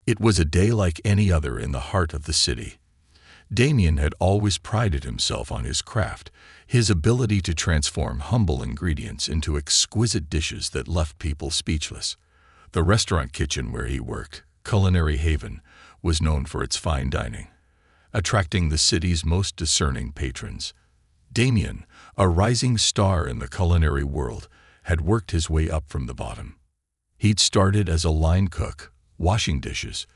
It was a day like any other in the heart of the city. Damien had always prided himself on his craft, his ability to transform humble ingredients into exquisite dishes that left people speechless. The restaurant kitchen where he worked, Culinary Haven, was known for its fine dining, attracting the city's most discerning patrons. Damien, a rising star in the culinary world, had worked his way up from the bottom. He'd started as a line cook, washing dishes,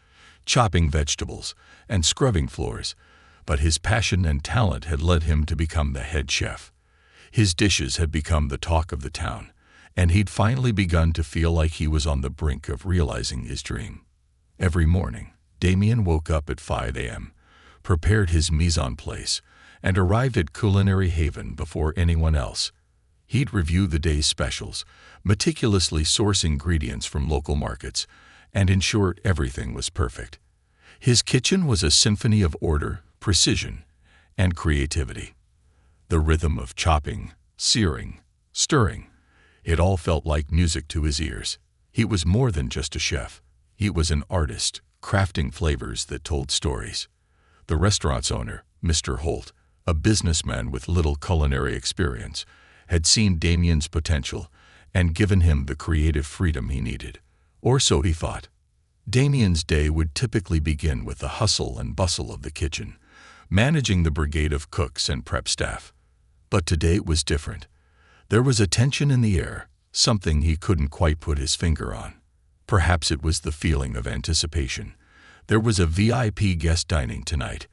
chopping vegetables, and scrubbing floors, but his passion and talent had led him to become the head chef. His dishes had become the talk of the town, and he'd finally begun to feel like he was on the brink of realizing his dream. Every morning, Damien woke up at 5 a.m., prepared his mise en place, and arrived at Culinary Haven before anyone else. He'd review the day's specials, meticulously source ingredients from local markets, and ensure everything was perfect. His kitchen was a symphony of order, precision, and creativity. The rhythm of chopping, searing, stirring, it all felt like music to his ears. He was more than just a chef. He was an artist, crafting flavors that told stories. The restaurant's owner, Mr. Holt, a businessman with little culinary experience, had seen Damien's potential and given him the creative freedom he needed. Or so he thought. Damien's day would typically begin with the hustle and bustle of the kitchen, managing the brigade of cooks and prep staff. But today it was different. There was a tension in the air, something he couldn't quite put his finger on. Perhaps it was the feeling of anticipation. There was a VIP guest dining tonight,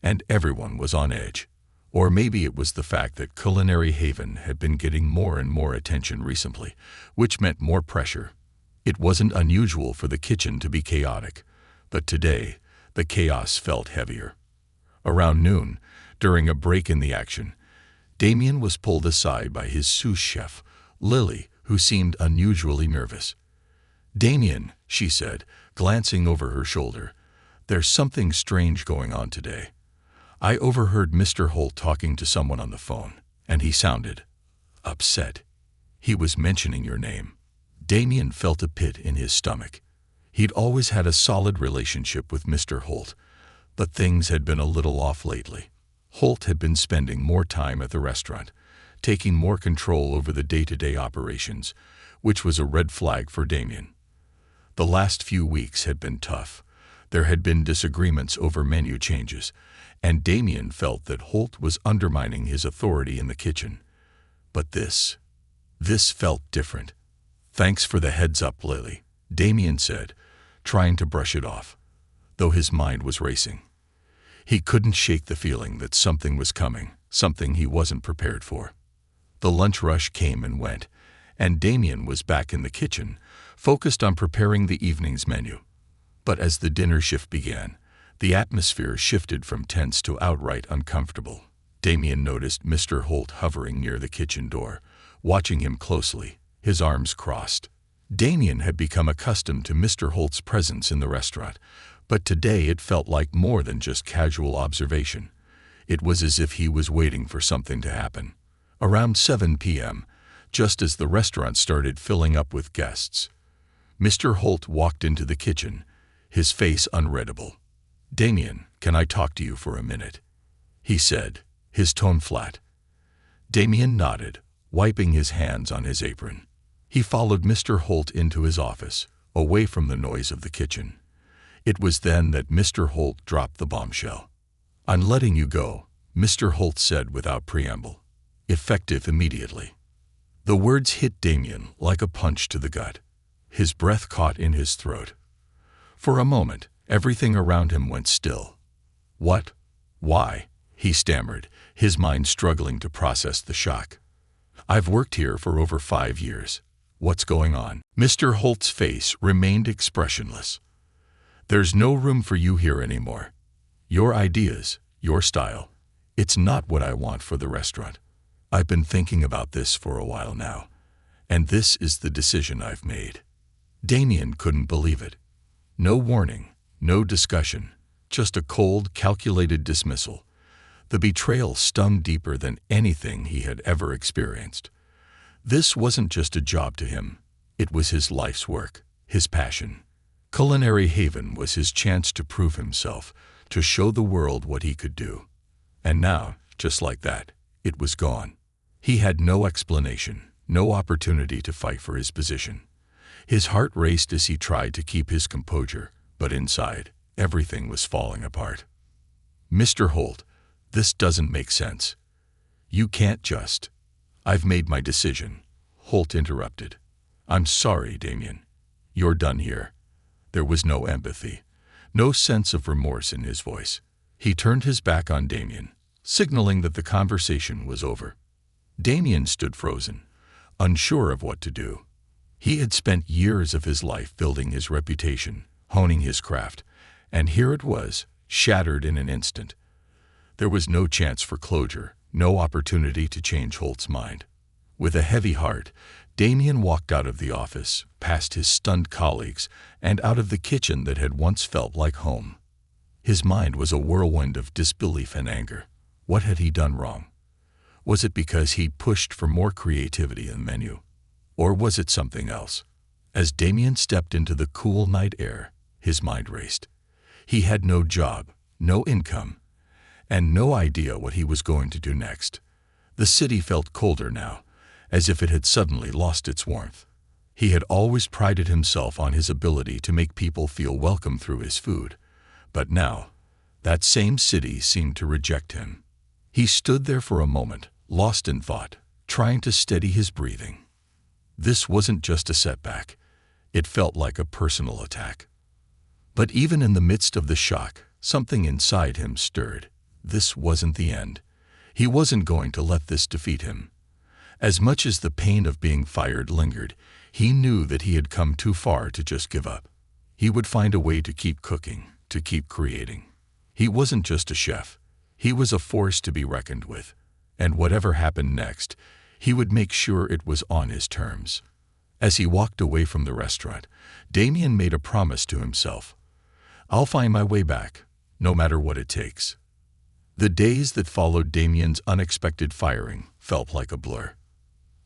and everyone was on edge. Or maybe it was the fact that Culinary Haven had been getting more and more attention recently, which meant more pressure. It wasn't unusual for the kitchen to be chaotic, but today the chaos felt heavier. Around noon, during a break in the action, Damien was pulled aside by his sous chef, Lily, who seemed unusually nervous. "Damien," she said, glancing over her shoulder, "there's something strange going on today. I overheard Mr. Holt talking to someone on the phone, and he sounded upset. He was mentioning your name." Damien felt a pit in his stomach. He'd always had a solid relationship with Mr. Holt, but things had been a little off lately. Holt had been spending more time at the restaurant, taking more control over the day-to-day operations, which was a red flag for Damien. The last few weeks had been tough. There had been disagreements over menu changes, and Damien felt that Holt was undermining his authority in the kitchen. But this felt different. "Thanks for the heads up, Lily," Damien said, trying to brush it off, though his mind was racing. He couldn't shake the feeling that something was coming, something he wasn't prepared for. The lunch rush came and went, and Damien was back in the kitchen, focused on preparing the evening's menu. But as the dinner shift began, the atmosphere shifted from tense to outright uncomfortable. Damien noticed Mr. Holt hovering near the kitchen door, watching him closely, his arms crossed. Damien had become accustomed to Mr. Holt's presence in the restaurant, but today it felt like more than just casual observation. It was as if he was waiting for something to happen. Around 7 p.m., just as the restaurant started filling up with guests, Mr. Holt walked into the kitchen, his face unreadable. "Damien, can I talk to you for a minute?" he said, his tone flat. Damien nodded, wiping his hands on his apron. He followed Mr. Holt into his office, away from the noise of the kitchen. It was then that Mr. Holt dropped the bombshell. "I'm letting you go," Mr. Holt said without preamble, effective immediately. The words hit Damien like a punch to the gut. His breath caught in his throat. For a moment, everything around him went still. "What? Why?" he stammered, his mind struggling to process the shock. "I've worked here for over 5 years. What's going on?" Mr. Holt's face remained expressionless. "There's no room for you here anymore. Your ideas, your style, it's not what I want for the restaurant. I've been thinking about this for a while now, and this is the decision I've made." Damien couldn't believe it. No warning, no discussion, just a cold, calculated dismissal. The betrayal stung deeper than anything he had ever experienced. This wasn't just a job to him. It was his life's work, his passion. Culinary Haven was his chance to prove himself, to show the world what he could do. And now, just like that, it was gone. He had no explanation, no opportunity to fight for his position. His heart raced as he tried to keep his composure, but inside, everything was falling apart. "Mr. Holt, this doesn't make sense. You can't just—" "I've made my decision," Holt interrupted. "I'm sorry, Damien. You're done here." There was no empathy, no sense of remorse in his voice. He turned his back on Damien, signaling that the conversation was over. Damien stood frozen, unsure of what to do. He had spent years of his life building his reputation, honing his craft, and here it was, shattered in an instant. There was no chance for closure, no opportunity to change Holt's mind. With a heavy heart, Damien walked out of the office, past his stunned colleagues, and out of the kitchen that had once felt like home. His mind was a whirlwind of disbelief and anger. What had he done wrong? Was it because he pushed for more creativity in the menu? Or was it something else? As Damien stepped into the cool night air, his mind raced. He had no job, no income, and no idea what he was going to do next. The city felt colder now, as if it had suddenly lost its warmth. He had always prided himself on his ability to make people feel welcome through his food, but now, that same city seemed to reject him. He stood there for a moment, lost in thought, trying to steady his breathing. This wasn't just a setback. It felt like a personal attack. But even in the midst of the shock, something inside him stirred. This wasn't the end. He wasn't going to let this defeat him. As much as the pain of being fired lingered, he knew that he had come too far to just give up. He would find a way to keep cooking, to keep creating. He wasn't just a chef. He was a force to be reckoned with. And whatever happened next, he would make sure it was on his terms. As he walked away from the restaurant, Damien made a promise to himself. "I'll find my way back, no matter what it takes." The days that followed Damien's unexpected firing felt like a blur.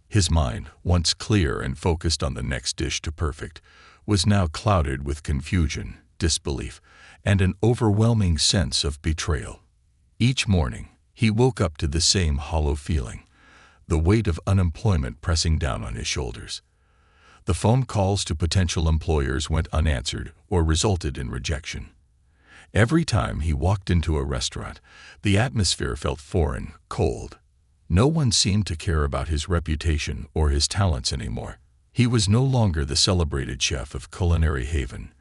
His mind, once clear and focused on the next dish to perfect, was now clouded with confusion, disbelief, and an overwhelming sense of betrayal. Each morning, he woke up to the same hollow feeling, the weight of unemployment pressing down on his shoulders. The phone calls to potential employers went unanswered or resulted in rejection. Every time he walked into a restaurant, the atmosphere felt foreign, cold. No one seemed to care about his reputation or his talents anymore. He was no longer the celebrated chef of Culinary Haven.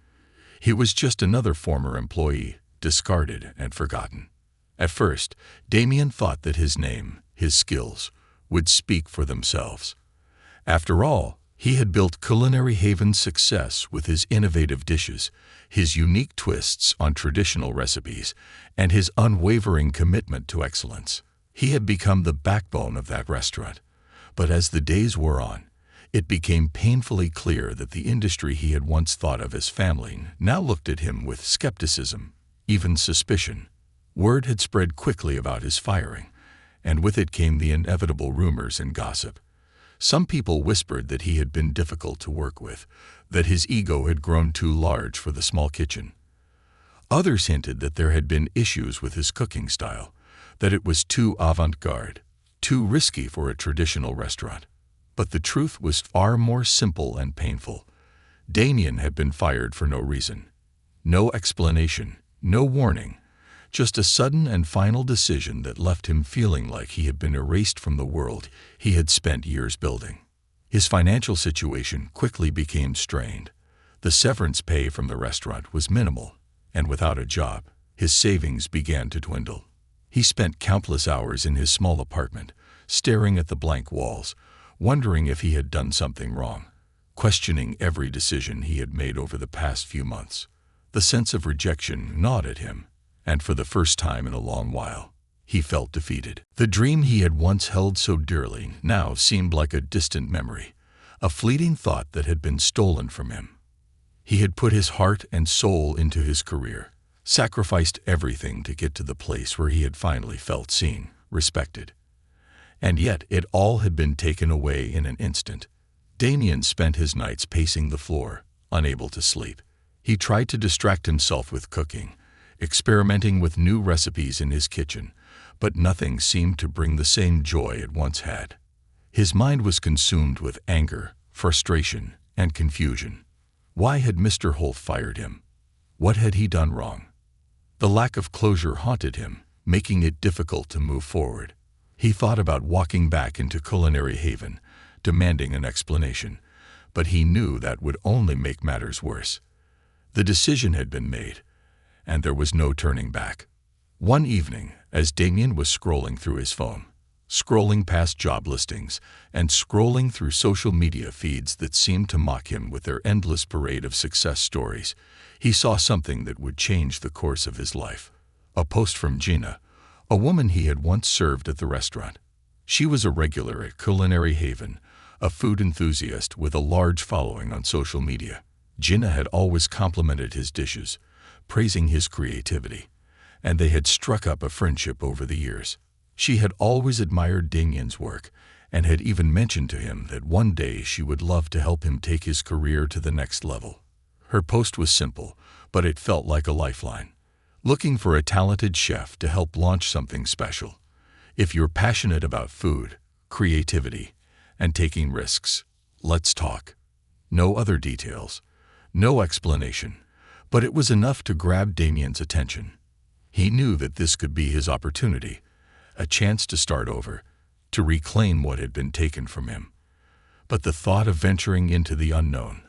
He was just another former employee, discarded and forgotten. At first, Damien thought that his name, his skills, would speak for themselves. After all, he had built Culinary Haven's success with his innovative dishes, his unique twists on traditional recipes, and his unwavering commitment to excellence. He had become the backbone of that restaurant. But as the days wore on, it became painfully clear that the industry he had once thought of as family now looked at him with skepticism, even suspicion. Word had spread quickly about his firing, and with it came the inevitable rumors and gossip. Some people whispered that he had been difficult to work with, that his ego had grown too large for the small kitchen. Others hinted that there had been issues with his cooking style, that it was too avant-garde, too risky for a traditional restaurant. But the truth was far more simple and painful. Damien had been fired for no reason. No explanation, no warning, just a sudden and final decision that left him feeling like he had been erased from the world he had spent years building. His financial situation quickly became strained. The severance pay from the restaurant was minimal, and without a job, his savings began to dwindle. He spent countless hours in his small apartment, staring at the blank walls, wondering if he had done something wrong, questioning every decision he had made over the past few months. The sense of rejection gnawed at him, and for the first time in a long while, he felt defeated. The dream he had once held so dearly now seemed like a distant memory, a fleeting thought that had been stolen from him. He had put his heart and soul into his career, sacrificed everything to get to the place where he had finally felt seen, respected. And yet it all had been taken away in an instant. Damien spent his nights pacing the floor, unable to sleep. He tried to distract himself with cooking, experimenting with new recipes in his kitchen, but nothing seemed to bring the same joy it once had. His mind was consumed with anger, frustration, and confusion. Why had Mr. Holt fired him? What had he done wrong? The lack of closure haunted him, making it difficult to move forward. He thought about walking back into Culinary Haven, demanding an explanation, but he knew that would only make matters worse. The decision had been made, and there was no turning back. One evening, as Damien was scrolling through his phone, scrolling past job listings, and scrolling through social media feeds that seemed to mock him with their endless parade of success stories, he saw something that would change the course of his life. A post from Gina, a woman he had once served at the restaurant. She was a regular at Culinary Haven, a food enthusiast with a large following on social media. Gina had always complimented his dishes, praising his creativity, and they had struck up a friendship over the years. She had always admired Damien's work and had even mentioned to him that one day she would love to help him take his career to the next level. Her post was simple, but it felt like a lifeline. Looking for a talented chef to help launch something special. If you're passionate about food, creativity, and taking risks, let's talk. No other details, no explanation, but it was enough to grab Damien's attention. He knew that this could be his opportunity, a chance to start over, to reclaim what had been taken from him. But the thought of venturing into the unknown,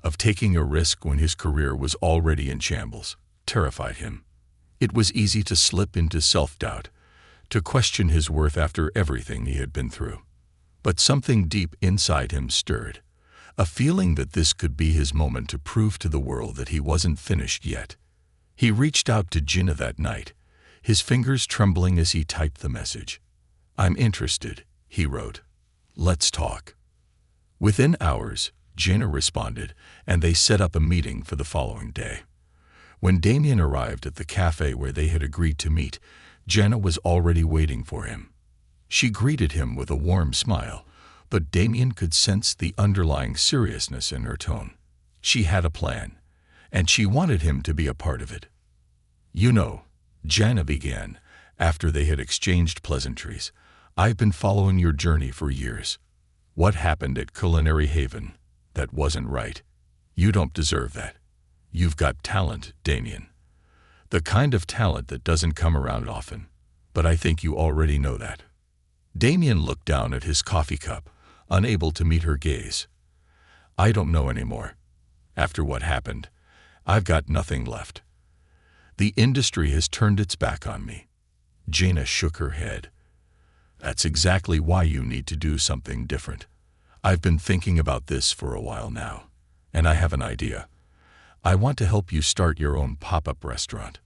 of taking a risk when his career was already in shambles, terrified him. It was easy to slip into self-doubt, to question his worth after everything he had been through. But something deep inside him stirred, a feeling that this could be his moment to prove to the world that he wasn't finished yet. He reached out to Gina that night, his fingers trembling as he typed the message. "I'm interested," he wrote. "Let's talk." Within hours, Gina responded, and they set up a meeting for the following day. When Damien arrived at the cafe where they had agreed to meet, Gina was already waiting for him. She greeted him with a warm smile, but Damien could sense the underlying seriousness in her tone. She had a plan, and she wanted him to be a part of it. "You know," Gina began, after they had exchanged pleasantries, "I've been following your journey for years. What happened at Culinary Haven? That wasn't right. You don't deserve that. You've got talent, Damien. The kind of talent that doesn't come around often, but I think you already know that." Damien looked down at his coffee cup, unable to meet her gaze. "I don't know anymore. After what happened, I've got nothing left. The industry has turned its back on me." Gina shook her head. "That's exactly why you need to do something different. I've been thinking about this for a while now, and I have an idea. I want to help you start your own pop-up restaurant."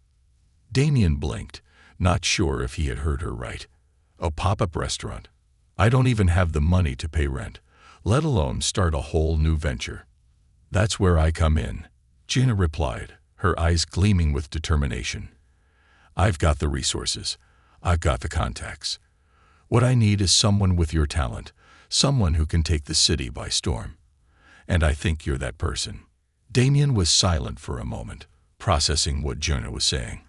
Damien blinked, not sure if he had heard her right. "A pop-up restaurant? I don't even have the money to pay rent, let alone start a whole new venture." "That's where I come in," Gina replied, her eyes gleaming with determination. "I've got the resources. I've got the contacts. What I need is someone with your talent, someone who can take the city by storm. And I think you're that person." Damien was silent for a moment, processing what Gina was saying.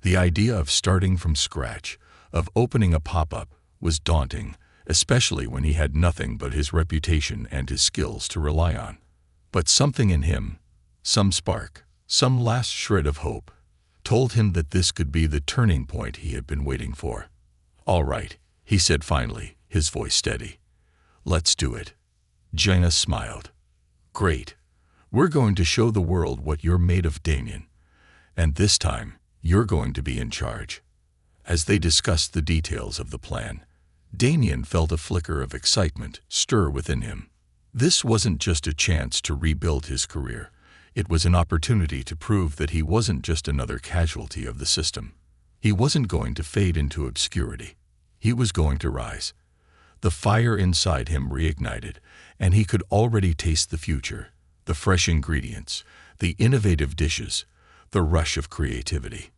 The idea of starting from scratch, of opening a pop-up, was daunting, especially when he had nothing but his reputation and his skills to rely on. But something in him, some spark, some last shred of hope, told him that this could be the turning point he had been waiting for. "All right," he said finally, his voice steady. "Let's do it." Gina smiled. "Great. We're going to show the world what you're made of, Damien. And this time, you're going to be in charge." As they discussed the details of the plan, Damien felt a flicker of excitement stir within him. This wasn't just a chance to rebuild his career. It was an opportunity to prove that he wasn't just another casualty of the system. He wasn't going to fade into obscurity. He was going to rise. The fire inside him reignited, and he could already taste the future, the fresh ingredients, the innovative dishes, the rush of creativity.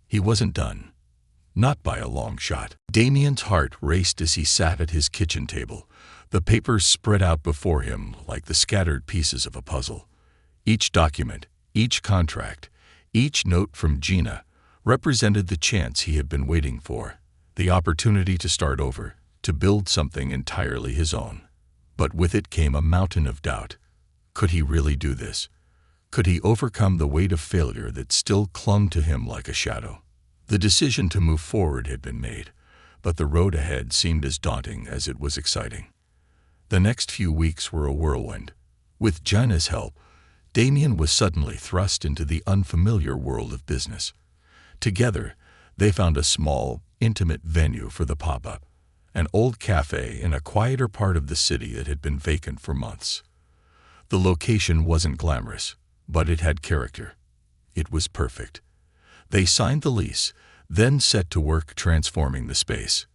He wasn't done. Not by a long shot. Damien's heart raced as he sat at his kitchen table, the papers spread out before him like the scattered pieces of a puzzle. Each document, Each contract, each note from Gina, represented the chance he had been waiting for, the opportunity to start over, to build something entirely his own. But with it came a mountain of doubt. Could he really do this? Could he overcome the weight of failure that still clung to him like a shadow? The decision to move forward had been made, but the road ahead seemed as daunting as it was exciting. The next few weeks were a whirlwind. With Gina's help, Damien was suddenly thrust into the unfamiliar world of business. Together, they found a small, intimate venue for the pop-up, an old cafe in a quieter part of the city that had been vacant for months. The location wasn't glamorous, but it had character. It was perfect. They signed the lease, then set to work transforming the space.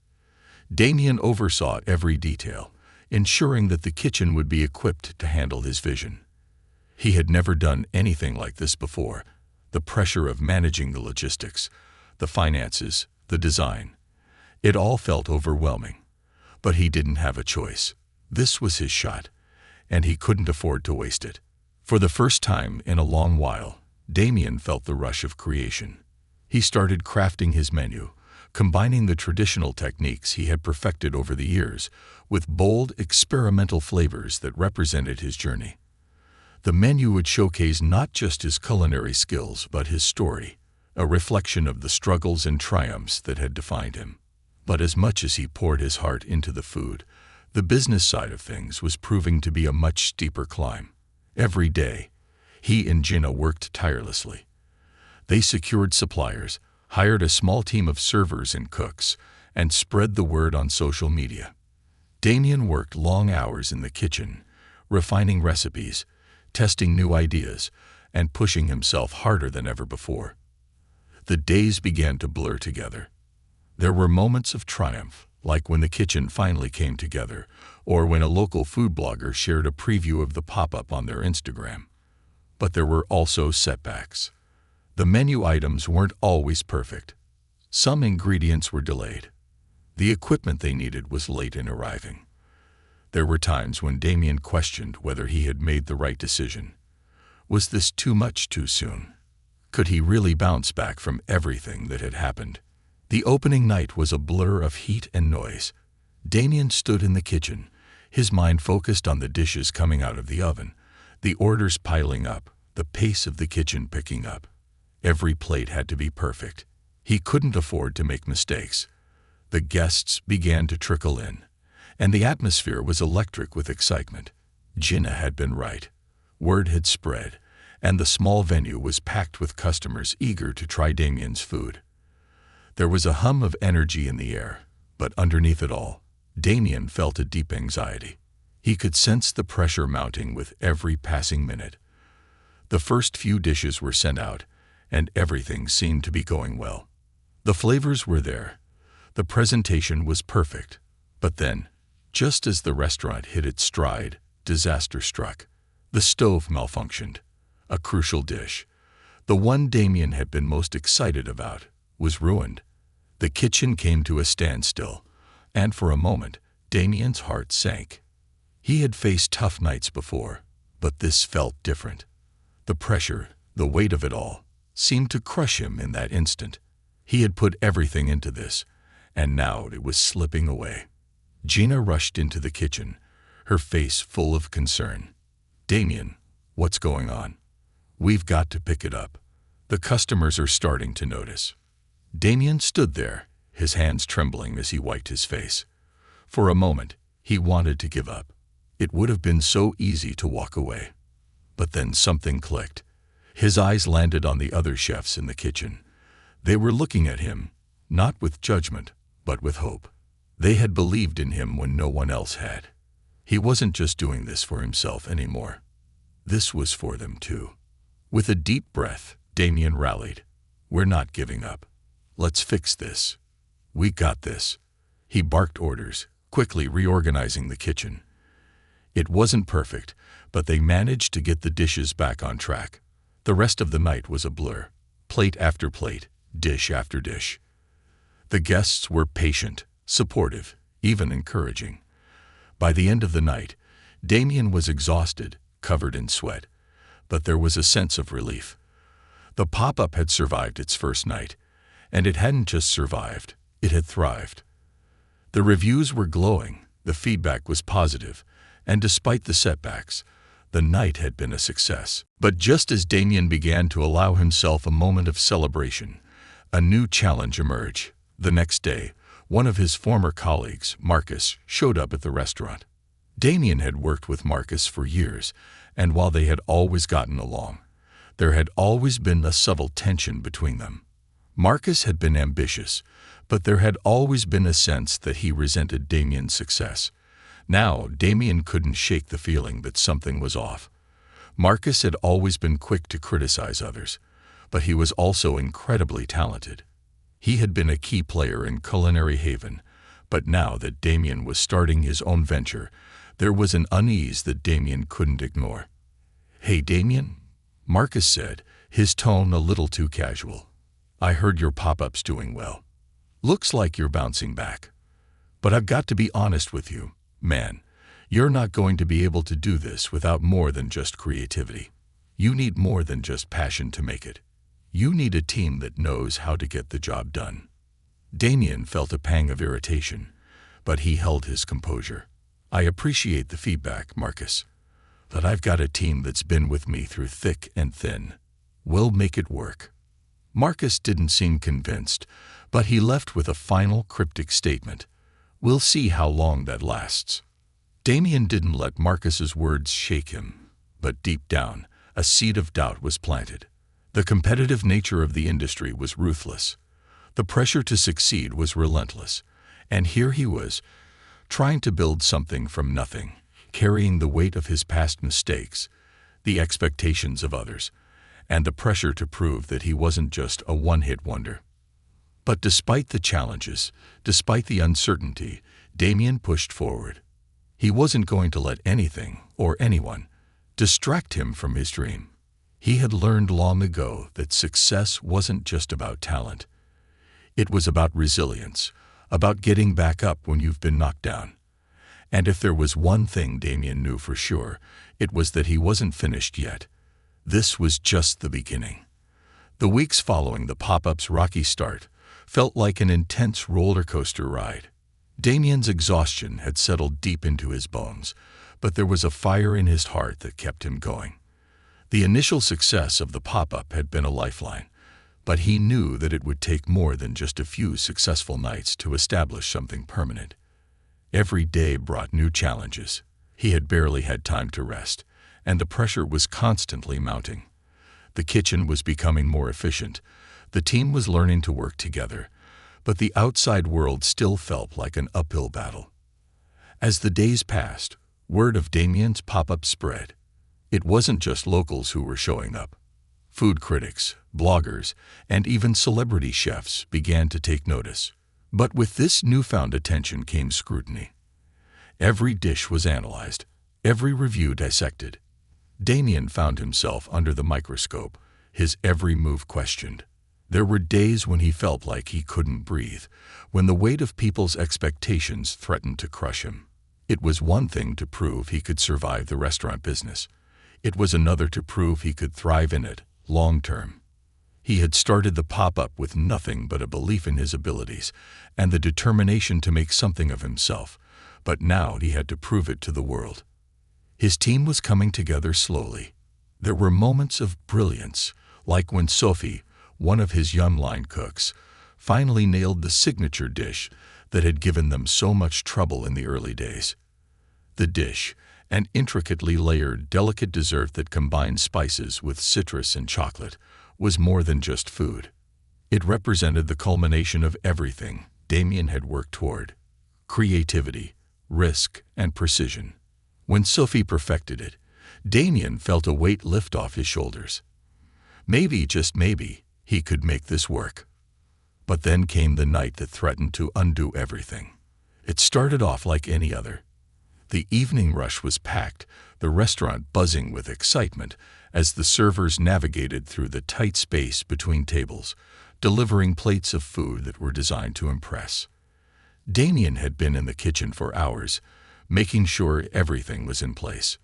Damien oversaw every detail, ensuring that the kitchen would be equipped to handle his vision. He had never done anything like this before. The pressure of managing the logistics, the finances, the design. It all felt overwhelming. But he didn't have a choice. This was his shot, and he couldn't afford to waste it. For the first time in a long while, Damien felt the rush of creation. He started crafting his menu, combining the traditional techniques he had perfected over the years with bold, experimental flavors that represented his journey. The menu would showcase not just his culinary skills, but his story, a reflection of the struggles and triumphs that had defined him. But as much as he poured his heart into the food, the business side of things was proving to be a much steeper climb. Every day, he and Gina worked tirelessly. They secured suppliers, hired a small team of servers and cooks, and spread the word on social media. Damien worked long hours in the kitchen, refining recipes, testing new ideas, and pushing himself harder than ever before. The days began to blur together. There were moments of triumph, like when the kitchen finally came together, or when a local food blogger shared a preview of the pop-up on their Instagram. But there were also setbacks. The menu items weren't always perfect. Some ingredients were delayed. The equipment they needed was late in arriving. There were times when Damien questioned whether he had made the right decision. Was this too much too soon? Could he really bounce back from everything that had happened? The opening night was a blur of heat and noise. Damien stood in the kitchen, his mind focused on the dishes coming out of the oven, the orders piling up, the pace of the kitchen picking up. Every plate had to be perfect. He couldn't afford to make mistakes. The guests began to trickle in, and the atmosphere was electric with excitement. Gina had been right. Word had spread, and the small venue was packed with customers eager to try Damien's food. There was a hum of energy in the air, but underneath it all, Damien felt a deep anxiety. He could sense the pressure mounting with every passing minute. The first few dishes were sent out, and everything seemed to be going well. The flavors were there. The presentation was perfect. But then, just as the restaurant hit its stride, disaster struck. The stove malfunctioned. A crucial dish, the one Damien had been most excited about, was ruined. The kitchen came to a standstill, and for a moment, Damien's heart sank. He had faced tough nights before, but this felt different. The pressure, the weight of it all, seemed to crush him in that instant. He had put everything into this, and now it was slipping away. Gina rushed into the kitchen, her face full of concern. "Damien, what's going on? We've got to pick it up. The customers are starting to notice." Damien stood there, his hands trembling as he wiped his face. For a moment, he wanted to give up. It would have been so easy to walk away. But then something clicked. His eyes landed on the other chefs in the kitchen. They were looking at him, not with judgment, but with hope. They had believed in him when no one else had. He wasn't just doing this for himself anymore. This was for them too. With a deep breath, Damien rallied. "We're not giving up. Let's fix this. We got this." He barked orders, quickly reorganizing the kitchen. It wasn't perfect, but they managed to get the dishes back on track. The rest of the night was a blur. Plate after plate, dish after dish. The guests were patient, supportive, even encouraging. By the end of the night, Damien was exhausted, covered in sweat. but there was a sense of relief. The pop-up had survived its first night, and it hadn't just survived, it had thrived. The reviews were glowing, the feedback was positive, and despite the setbacks, the night had been a success. But just as Damien began to allow himself a moment of celebration, a new challenge emerged. The next day, one of his former colleagues, Marcus, showed up at the restaurant. Damien had worked with Marcus for years, and while they had always gotten along, there had always been a subtle tension between them. Marcus had been ambitious, but there had always been a sense that he resented Damien's success. Now, Damien couldn't shake the feeling that something was off. Marcus had always been quick to criticize others, but he was also incredibly talented. He had been a key player in Culinary Haven, but now that Damien was starting his own venture, there was an unease that Damien couldn't ignore. "Hey, Damien," Marcus said, his tone a little too casual. "I heard your pop-up's doing well. Looks like you're bouncing back. But I've got to be honest with you, man. You're not going to be able to do this without more than just creativity. You need more than just passion to make it. You need a team that knows how to get the job done." Damien felt a pang of irritation, but he held his composure. "I appreciate the feedback, Marcus, but I've got a team that's been with me through thick and thin. We'll make it work." Marcus didn't seem convinced, but he left with a final cryptic statement. "We'll see how long that lasts." Damien didn't let Marcus's words shake him, but deep down, a seed of doubt was planted. The competitive nature of the industry was ruthless. The pressure to succeed was relentless, and here he was, trying to build something from nothing, carrying the weight of his past mistakes, the expectations of others, and the pressure to prove that he wasn't just a one-hit wonder. But despite the challenges, despite the uncertainty, Damien pushed forward. He wasn't going to let anything, or anyone, distract him from his dream. He had learned long ago that success wasn't just about talent. It was about resilience, about getting back up when you've been knocked down. And if there was one thing Damien knew for sure, it was that he wasn't finished yet. This was just the beginning. The weeks following the pop-up's rocky start felt like an intense roller coaster ride. Damien's exhaustion had settled deep into his bones, but there was a fire in his heart that kept him going. The initial success of the pop-up had been a lifeline, but he knew that it would take more than just a few successful nights to establish something permanent. Every day brought new challenges. He had barely had time to rest, and the pressure was constantly mounting. The kitchen was becoming more efficient. The team was learning to work together, but the outside world still felt like an uphill battle. As the days passed, word of Damien's pop-up spread. It wasn't just locals who were showing up. Food critics, bloggers, and even celebrity chefs began to take notice. But with this newfound attention came scrutiny. Every dish was analyzed, every review dissected. Damien found himself under the microscope, his every move questioned. There were days when he felt like he couldn't breathe, when the weight of people's expectations threatened to crush him. It was one thing to prove he could survive the restaurant business. It was another to prove he could thrive in it, long term. He had started the pop-up with nothing but a belief in his abilities and the determination to make something of himself, but now he had to prove it to the world. His team was coming together slowly. There were moments of brilliance, like when Sophie, one of his young line cooks, finally nailed the signature dish that had given them so much trouble in the early days. The dish, an intricately layered, delicate dessert that combined spices with citrus and chocolate, was more than just food. It represented the culmination of everything Damien had worked toward: creativity, risk, and precision. When Sophie perfected it, Damien felt a weight lift off his shoulders. Maybe, just maybe, he could make this work. But then came the night that threatened to undo everything. It started off like any other. The evening rush was packed, the restaurant buzzing with excitement as the servers navigated through the tight space between tables, delivering plates of food that were designed to impress. Damien had been in the kitchen for hours, making sure everything was in place.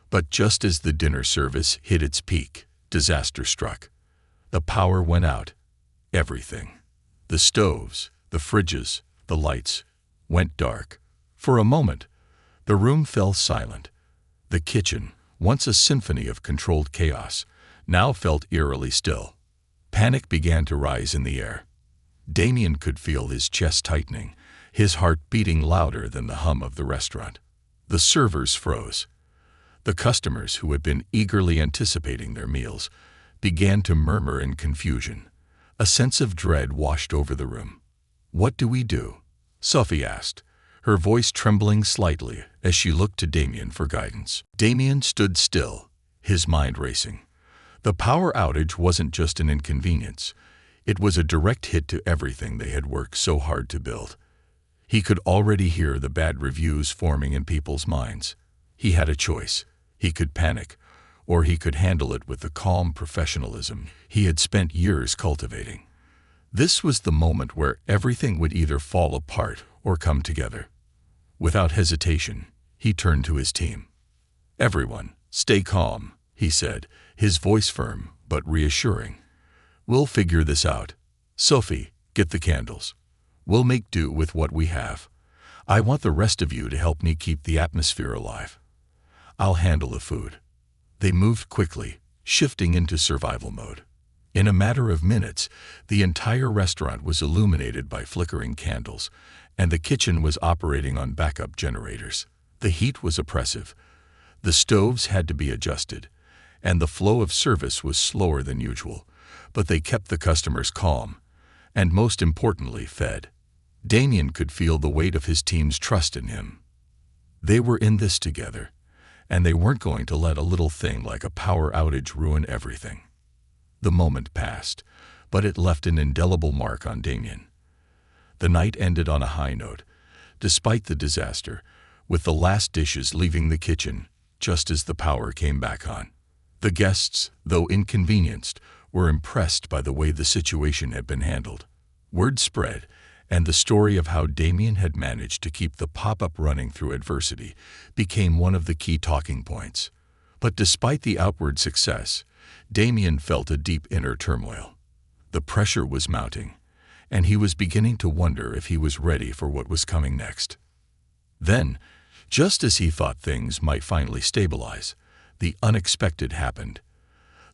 But just as the dinner service hit its peak, disaster struck. The power went out. Everything. The stoves, the fridges, the lights went dark. For a moment, the room fell silent. The kitchen, once a symphony of controlled chaos, now felt eerily still. Panic began to rise in the air. Damien could feel his chest tightening, his heart beating louder than the hum of the restaurant. The servers froze. The customers, who had been eagerly anticipating their meals, began to murmur in confusion. A sense of dread washed over the room. "What do we do?" Sophie asked, her voice trembling slightly as she looked to Damien for guidance. Damien stood still, his mind racing. The power outage wasn't just an inconvenience. It was a direct hit to everything they had worked so hard to build. He could already hear the bad reviews forming in people's minds. He had a choice. He could panic, or he could handle it with the calm professionalism he had spent years cultivating. This was the moment where everything would either fall apart or come together. Without hesitation, he turned to his team. "Everyone, stay calm," he said, his voice firm but reassuring. "We'll figure this out. Sophie, get the candles. We'll make do with what we have. I want the rest of you to help me keep the atmosphere alive. I'll handle the food." They moved quickly, shifting into survival mode. In a matter of minutes, the entire restaurant was illuminated by flickering candles, and the kitchen was operating on backup generators. The heat was oppressive. The stoves had to be adjusted, and the flow of service was slower than usual, but they kept the customers calm, and most importantly, fed. Damien could feel the weight of his team's trust in him. They were in this together, and they weren't going to let a little thing like a power outage ruin everything. The moment passed, but it left an indelible mark on Damien. The night ended on a high note, despite the disaster, with the last dishes leaving the kitchen just as the power came back on. The guests, though inconvenienced, were impressed by the way the situation had been handled. Word spread, and the story of how Damien had managed to keep the pop-up running through adversity became one of the key talking points. But despite the outward success, Damien felt a deep inner turmoil. The pressure was mounting, and he was beginning to wonder if he was ready for what was coming next. Then, just as he thought things might finally stabilize, the unexpected happened.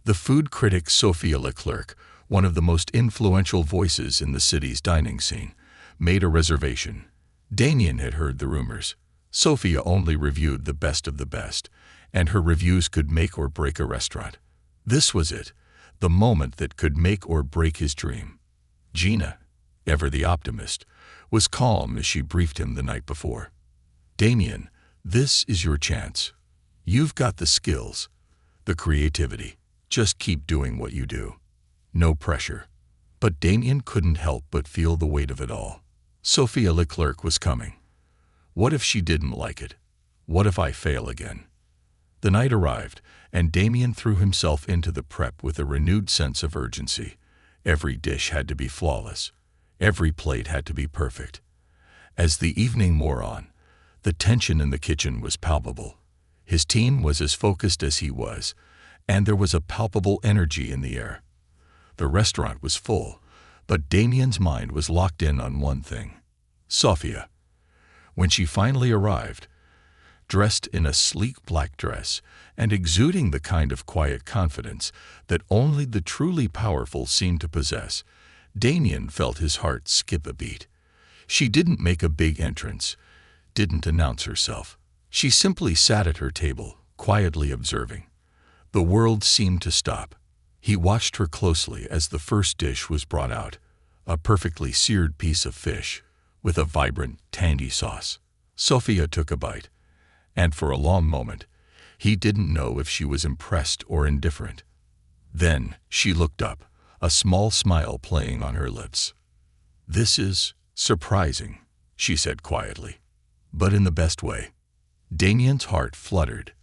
The food critic Sophia Leclerc, one of the most influential voices in the city's dining scene, made a reservation. Damien had heard the rumors. Sophia only reviewed the best of the best, and her reviews could make or break a restaurant. This was it, the moment that could make or break his dream. Gina, ever the optimist, was calm as she briefed him the night before. "Damien, this is your chance. You've got the skills, the creativity. Just keep doing what you do. No pressure." But Damien couldn't help but feel the weight of it all. Sophia Leclerc was coming. What if she didn't like it? What if I fail again? The night arrived, and Damien threw himself into the prep with a renewed sense of urgency. Every dish had to be flawless. Every plate had to be perfect. As the evening wore on, the tension in the kitchen was palpable. His team was as focused as he was, and there was a palpable energy in the air. The restaurant was full, but Damien's mind was locked in on one thing: Sophia. When she finally arrived, dressed in a sleek black dress and exuding the kind of quiet confidence that only the truly powerful seem to possess, Damien felt his heart skip a beat. She didn't make a big entrance, didn't announce herself. She simply sat at her table, quietly observing. The world seemed to stop. He watched her closely as the first dish was brought out, a perfectly seared piece of fish with a vibrant, tangy sauce. Sophia took a bite, and for a long moment, he didn't know if she was impressed or indifferent. Then she looked up, a small smile playing on her lips. "This is surprising," she said quietly, but in the best way. Damien's heart fluttered.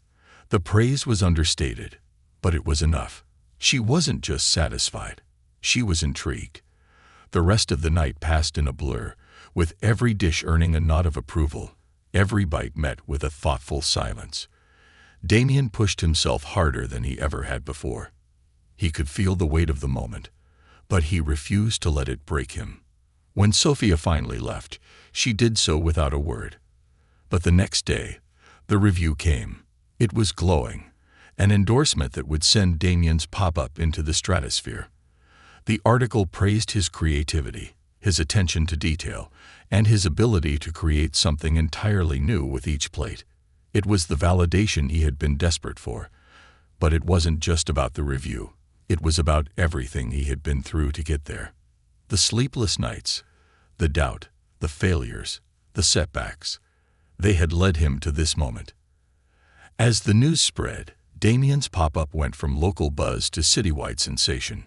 The praise was understated, but it was enough. She wasn't just satisfied. She was intrigued. The rest of the night passed in a blur, with every dish earning a nod of approval, every bite met with a thoughtful silence. Damien pushed himself harder than he ever had before. He could feel the weight of the moment, but he refused to let it break him. When Sophia finally left, she did so without a word. But the next day, the review came. It was glowing, an endorsement that would send Damien's pop-up into the stratosphere. The article praised his creativity, his attention to detail, and his ability to create something entirely new with each plate. It was the validation he had been desperate for. But it wasn't just about the review. It was about everything he had been through to get there. The sleepless nights, the doubt, the failures, the setbacks. They had led him to this moment. As the news spread, Damien's pop-up went from local buzz to citywide sensation.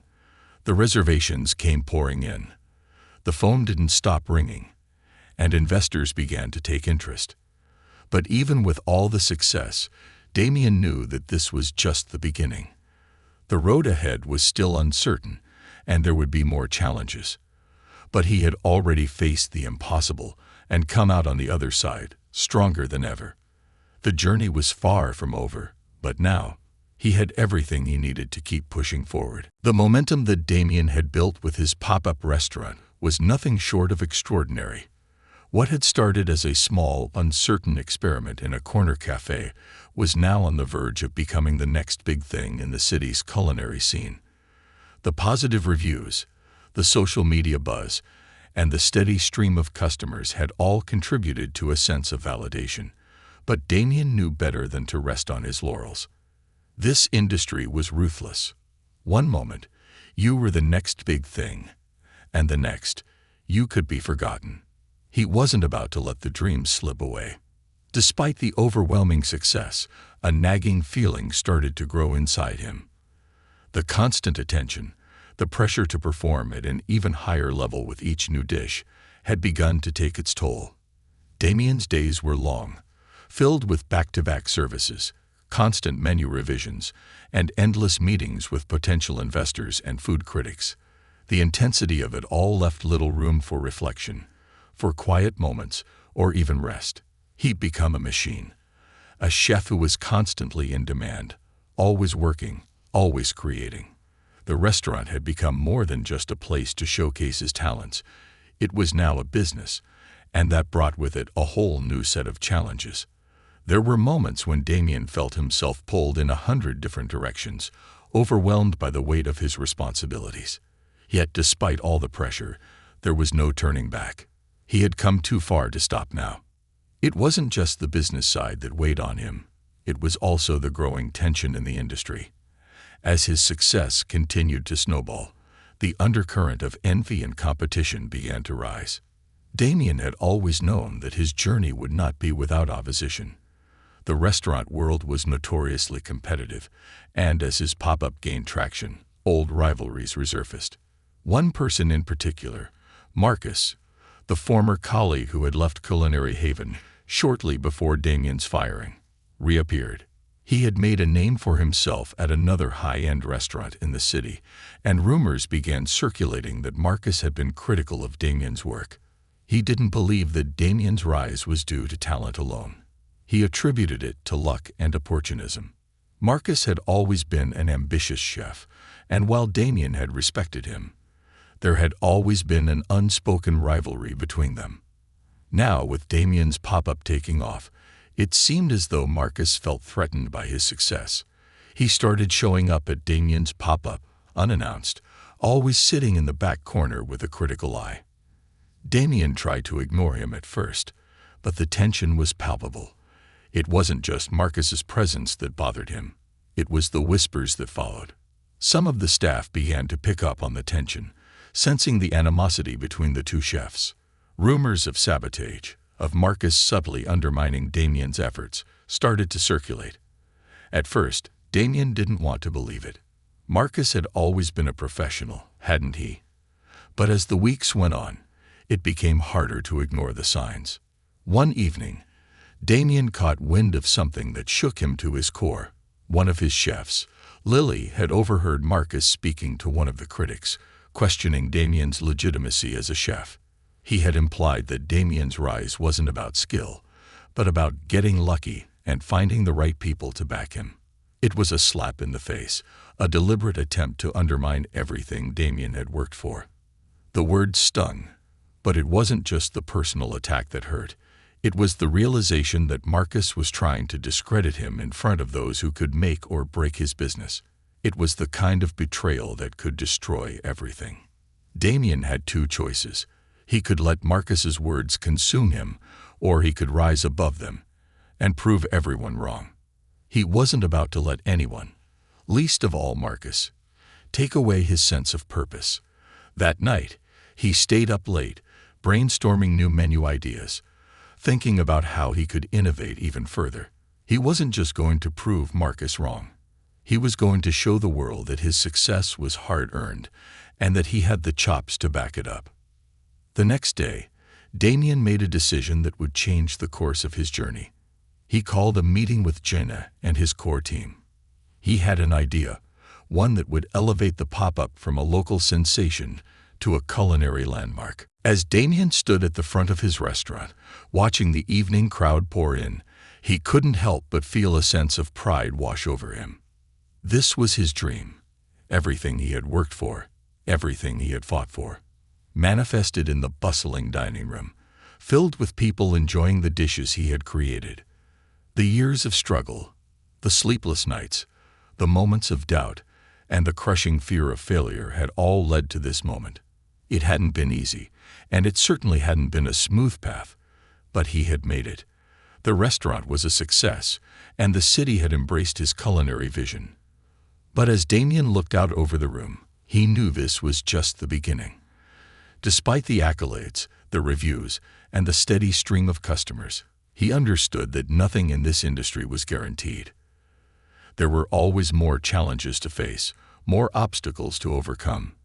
The reservations came pouring in. The phone didn't stop ringing, and investors began to take interest. But even with all the success, Damien knew that this was just the beginning. The road ahead was still uncertain, and there would be more challenges. But he had already faced the impossible and come out on the other side, stronger than ever. The journey was far from over, but now, he had everything he needed to keep pushing forward. The momentum that Damien had built with his pop-up restaurant was nothing short of extraordinary. What had started as a small, uncertain experiment in a corner cafe was now on the verge of becoming the next big thing in the city's culinary scene. The positive reviews, the social media buzz, and the steady stream of customers had all contributed to a sense of validation. But Damien knew better than to rest on his laurels. This industry was ruthless. One moment, you were the next big thing, and the next, you could be forgotten. He wasn't about to let the dreams slip away. Despite the overwhelming success, a nagging feeling started to grow inside him. The constant attention, the pressure to perform at an even higher level with each new dish, had begun to take its toll. Damien's days were long, filled with back-to-back services, constant menu revisions, and endless meetings with potential investors and food critics. The intensity of it all left little room for reflection, for quiet moments, or even rest. He'd become a machine, a chef who was constantly in demand, always working, always creating. The restaurant had become more than just a place to showcase his talents. It was now a business, and that brought with it a whole new set of challenges. There were moments when Damien felt himself pulled in 100 different directions, overwhelmed by the weight of his responsibilities. Yet despite all the pressure, there was no turning back. He had come too far to stop now. It wasn't just the business side that weighed on him. It was also the growing tension in the industry. As his success continued to snowball, the undercurrent of envy and competition began to rise. Damien had always known that his journey would not be without opposition. The restaurant world was notoriously competitive, and as his pop-up gained traction, old rivalries resurfaced. One person in particular, Marcus, the former colleague who had left Culinary Haven shortly before Damien's firing, reappeared. He had made a name for himself at another high-end restaurant in the city, and rumors began circulating that Marcus had been critical of Damien's work. He didn't believe that Damien's rise was due to talent alone. He attributed it to luck and opportunism. Marcus had always been an ambitious chef, and while Damien had respected him, there had always been an unspoken rivalry between them. Now, with Damien's pop-up taking off, it seemed as though Marcus felt threatened by his success. He started showing up at Damien's pop-up, unannounced, always sitting in the back corner with a critical eye. Damien tried to ignore him at first, but the tension was palpable. It wasn't just Marcus's presence that bothered him. It was the whispers that followed. Some of the staff began to pick up on the tension, sensing the animosity between the two chefs. Rumors of sabotage, of Marcus subtly undermining Damien's efforts, started to circulate. At first, Damien didn't want to believe it. Marcus had always been a professional, hadn't he? But as the weeks went on, it became harder to ignore the signs. One evening, Damien caught wind of something that shook him to his core. One of his chefs, Lily, had overheard Marcus speaking to one of the critics, questioning Damien's legitimacy as a chef. He had implied that Damien's rise wasn't about skill, but about getting lucky and finding the right people to back him. It was a slap in the face, a deliberate attempt to undermine everything Damien had worked for. The word stung, but it wasn't just the personal attack that hurt. It was the realization that Marcus was trying to discredit him in front of those who could make or break his business. It was the kind of betrayal that could destroy everything. Damien had two choices. He could let Marcus's words consume him, or he could rise above them and prove everyone wrong. He wasn't about to let anyone, least of all Marcus, take away his sense of purpose. That night, he stayed up late, brainstorming new menu ideas, thinking about how he could innovate even further. He wasn't just going to prove Marcus wrong. He was going to show the world that his success was hard-earned and that he had the chops to back it up. The next day, Damien made a decision that would change the course of his journey. He called a meeting with Gina and his core team. He had an idea, one that would elevate the pop-up from a local sensation to a culinary landmark. As Damien stood at the front of his restaurant, watching the evening crowd pour in, he couldn't help but feel a sense of pride wash over him. This was his dream. Everything he had worked for, everything he had fought for, manifested in the bustling dining room, filled with people enjoying the dishes he had created. The years of struggle, the sleepless nights, the moments of doubt, and the crushing fear of failure had all led to this moment. It hadn't been easy, and it certainly hadn't been a smooth path, but he had made it. The restaurant was a success, and the city had embraced his culinary vision. But as Damien looked out over the room, he knew this was just the beginning. Despite the accolades, the reviews, and the steady stream of customers, he understood that nothing in this industry was guaranteed. There were always more challenges to face, more obstacles to overcome.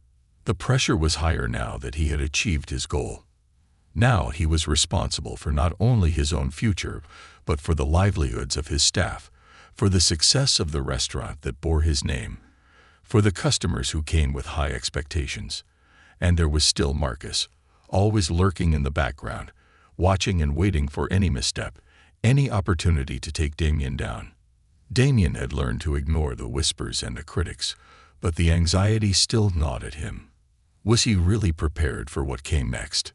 The pressure was higher now that he had achieved his goal. Now he was responsible for not only his own future, but for the livelihoods of his staff, for the success of the restaurant that bore his name, for the customers who came with high expectations. And there was still Marcus, always lurking in the background, watching and waiting for any misstep, any opportunity to take Damien down. Damien had learned to ignore the whispers and the critics, but the anxiety still gnawed at him. Was he really prepared for what came next?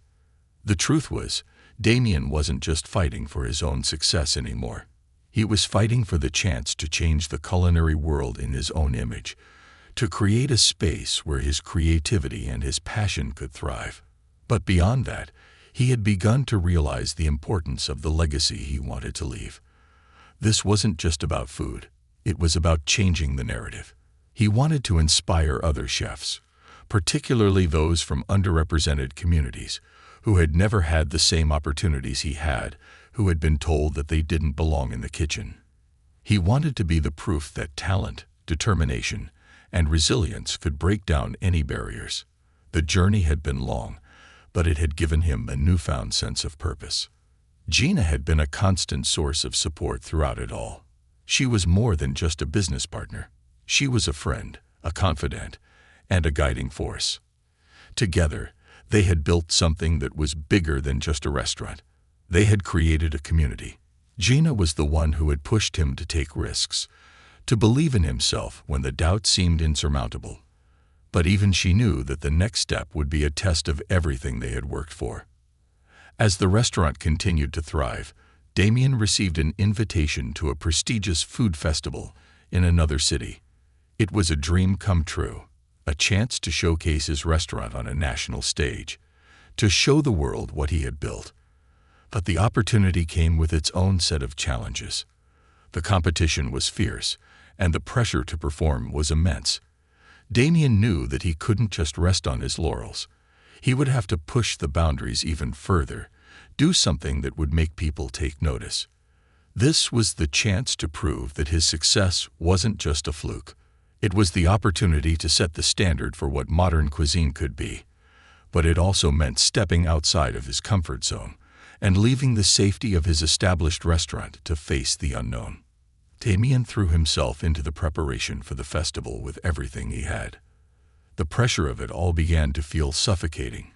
The truth was, Damien wasn't just fighting for his own success anymore. He was fighting for the chance to change the culinary world in his own image, to create a space where his creativity and his passion could thrive. But beyond that, he had begun to realize the importance of the legacy he wanted to leave. This wasn't just about food. It was about changing the narrative. He wanted to inspire other chefs, particularly those from underrepresented communities, who had never had the same opportunities he had, who had been told that they didn't belong in the kitchen. He wanted to be the proof that talent, determination, and resilience could break down any barriers. The journey had been long, but it had given him a newfound sense of purpose. Gina had been a constant source of support throughout it all. She was more than just a business partner. She was a friend, a confidant, and a guiding force. Together, they had built something that was bigger than just a restaurant. They had created a community. Gina was the one who had pushed him to take risks, to believe in himself when the doubt seemed insurmountable. But even she knew that the next step would be a test of everything they had worked for. As the restaurant continued to thrive, Damien received an invitation to a prestigious food festival in another city. It was a dream come true, a chance to showcase his restaurant on a national stage, to show the world what he had built. But the opportunity came with its own set of challenges. The competition was fierce, and the pressure to perform was immense. Damien knew that he couldn't just rest on his laurels. He would have to push the boundaries even further, do something that would make people take notice. This was the chance to prove that his success wasn't just a fluke. It was the opportunity to set the standard for what modern cuisine could be. But it also meant stepping outside of his comfort zone and leaving the safety of his established restaurant to face the unknown. Damien threw himself into the preparation for the festival with everything he had. The pressure of it all began to feel suffocating,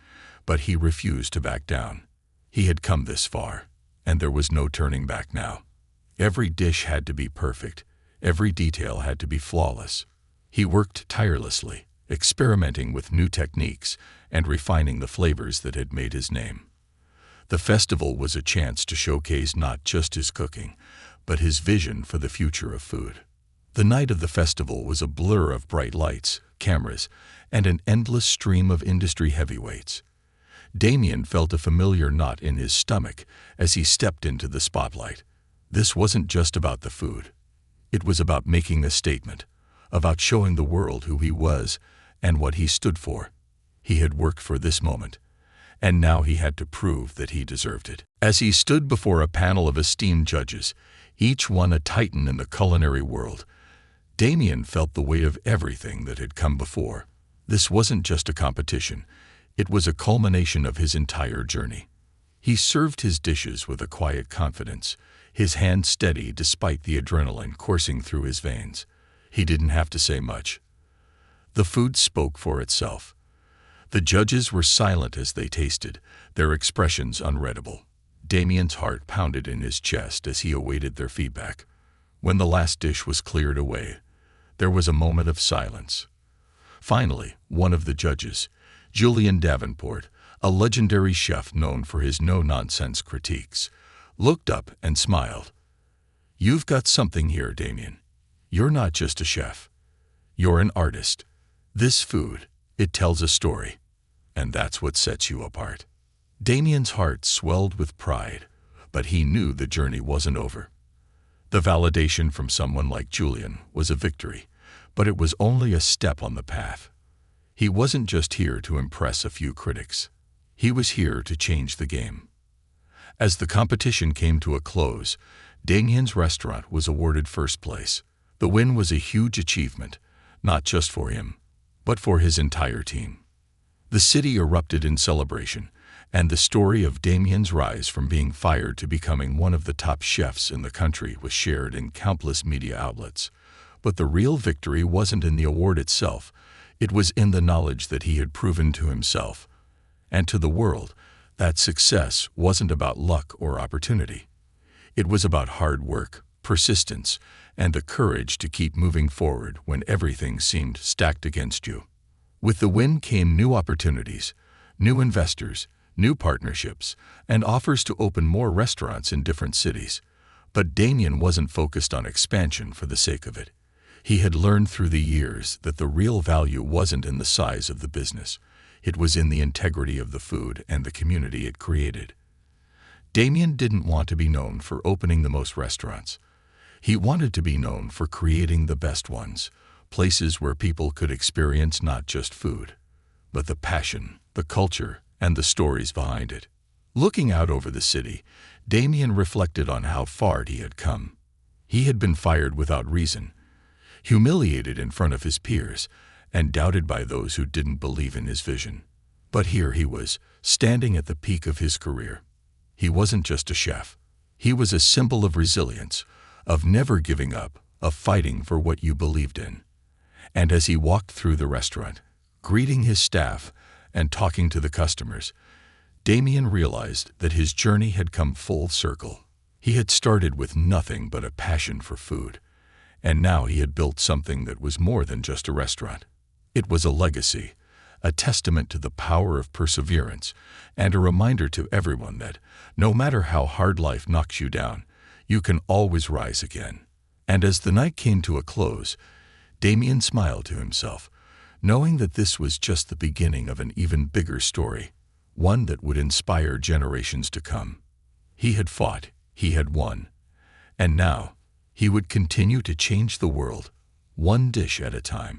but he refused to back down. He had come this far, and there was no turning back now. Every dish had to be perfect. Every detail had to be flawless. He worked tirelessly, experimenting with new techniques and refining the flavors that had made his name. The festival was a chance to showcase not just his cooking, but his vision for the future of food. The night of the festival was a blur of bright lights, cameras, and an endless stream of industry heavyweights. Damien felt a familiar knot in his stomach as he stepped into the spotlight. This wasn't just about the food. It was about making a statement, about showing the world who he was and what he stood for. He had worked for this moment, and now he had to prove that he deserved it. As he stood before a panel of esteemed judges, each one a titan in the culinary world, Damien felt the weight of everything that had come before. This wasn't just a competition. It was a culmination of his entire journey. He served his dishes with a quiet confidence, his hand steady despite the adrenaline coursing through his veins. He didn't have to say much. The food spoke for itself. The judges were silent as they tasted, their expressions unreadable. Damien's heart pounded in his chest as he awaited their feedback. When the last dish was cleared away, there was a moment of silence. Finally, one of the judges, Julian Davenport, a legendary chef known for his no-nonsense critiques, looked up and smiled. "You've got something here, Damien. You're not just a chef. You're an artist. This food, it tells a story, and that's what sets you apart." Damien's heart swelled with pride, but he knew the journey wasn't over. The validation from someone like Julian was a victory, but it was only a step on the path. He wasn't just here to impress a few critics. He was here to change the game. As the competition came to a close, Damien's restaurant was awarded first place. The win was a huge achievement, not just for him, but for his entire team. The city erupted in celebration, and the story of Damien's rise from being fired to becoming one of the top chefs in the country was shared in countless media outlets. But the real victory wasn't in the award itself. It was in the knowledge that he had proven to himself and to the world that success wasn't about luck or opportunity. It was about hard work, persistence, and the courage to keep moving forward when everything seemed stacked against you. With the win came new opportunities, new investors, new partnerships, and offers to open more restaurants in different cities. But Damien wasn't focused on expansion for the sake of it. He had learned through the years that the real value wasn't in the size of the business. It was in the integrity of the food and the community it created. Damien didn't want to be known for opening the most restaurants. He wanted to be known for creating the best ones, places where people could experience not just food, but the passion, the culture, and the stories behind it. Looking out over the city, Damien reflected on how far he had come. He had been fired without reason, humiliated in front of his peers, and doubted by those who didn't believe in his vision. But here he was, standing at the peak of his career. He wasn't just a chef. He was a symbol of resilience, of never giving up, of fighting for what you believed in. And as he walked through the restaurant, greeting his staff and talking to the customers, Damien realized that his journey had come full circle. He had started with nothing but a passion for food, and now he had built something that was more than just a restaurant. It was a legacy, a testament to the power of perseverance, and a reminder to everyone that, no matter how hard life knocks you down, you can always rise again. And as the night came to a close, Damien smiled to himself, knowing that this was just the beginning of an even bigger story, one that would inspire generations to come. He had fought, he had won, and now he would continue to change the world, one dish at a time.